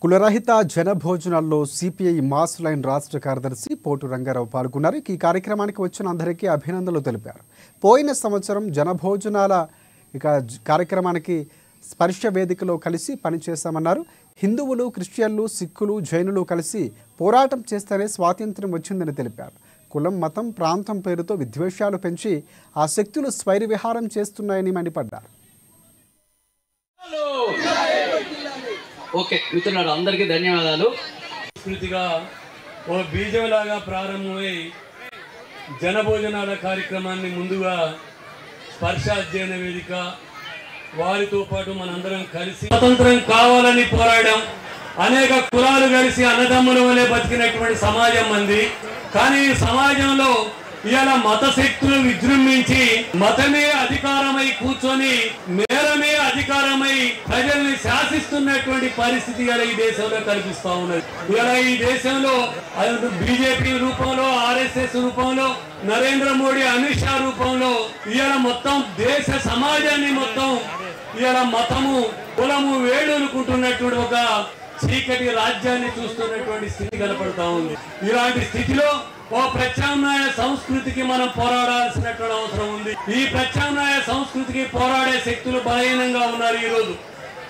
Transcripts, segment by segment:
కులరహిత జనభోజనాల్లో CPI mass line రాష్ట్ర కార్యదర్శి పోటు రంగారావు పాల్గొన్నారు. ఈ కార్యక్రమానికి వచ్చిన అందరికీ అభినందనలు తెలిపారు. పోయిన సంవత్సరం జనభోజనాల కార్యక్రమానికి స్పర్శ వేదికలో కలిసి పనిచేశామన్నారు. హిందువులు, క్రిస్టియన్లు, సిక్కులు, జైనులు కలిసి పోరాటం చేస్తేనే స్వాతంత్ర్యం వచ్చిందని తెలిపారు. కులం, మతం, ప్రాంతం పేరుతో విద్వేషాలు పెంచి ఆ శక్తులు స్వైర విహారం చేస్తున్నాయని మండిపడ్డారు. ఓకే మిత్రులారా, అందరికీ ధన్యవాదాలు. స్మృతిగా ఓ బీజంలాగా ప్రారంభమై జనభోజనాల కార్యక్రమాన్ని ముందుగా స్పర్శ అధ్యయన వేదిక వారితో పాటు మనందరం కలిసి స్వతంత్రం కావాలని పోరాడాం. అనేక కులాలు కలిసి అన్నదమ్ముల వలె బతికినటువంటి సమాజం మంది. కానీ ఈ సమాజంలో ఇవాళ మత శక్తులు విజృంభించి మతమే అధికారమై కూర్చొని మేరమే అధికారమై ప్రజల్ని శాసిస్తున్నటువంటి పరిస్థితి ఇవాళ ఈ దేశంలో కనిపిస్తా ఉన్నది. ఇవాళ ఈ దేశంలో బీజేపీ రూపంలో, ఆర్ఎస్ఎస్ రూపంలో, నరేంద్ర మోడీ, అమిత్ షా రూపంలో ఇవాళ మొత్తం దేశ సమాజాన్ని మొత్తం ఇవాళ మతము, కులము వేడునుకుంటున్నటువంటి ఒక చీకటి రాజ్యాన్ని చూస్తున్నటువంటి స్థితి కనపడతా ఉంది. ఇలాంటి స్థితిలో ఓ ప్రత్యామ్నాయ సంస్కృతికి మనం పోరాడాల్సినటువంటి అవసరం ఉంది. ఈ ప్రత్యామ్నాయ సంస్కృతికి పోరాడే శక్తులు బలహీనంగా ఉన్నారు. ఈరోజు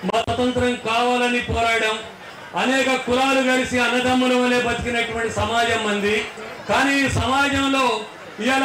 స్వతంత్రం కావాలని పోరాడాం. అనేక కులాలు కలిసి అన్నదమ్ముల వలె బతికినటువంటి సమాజం మంది. కానీ ఈ సమాజంలో ఇవాళ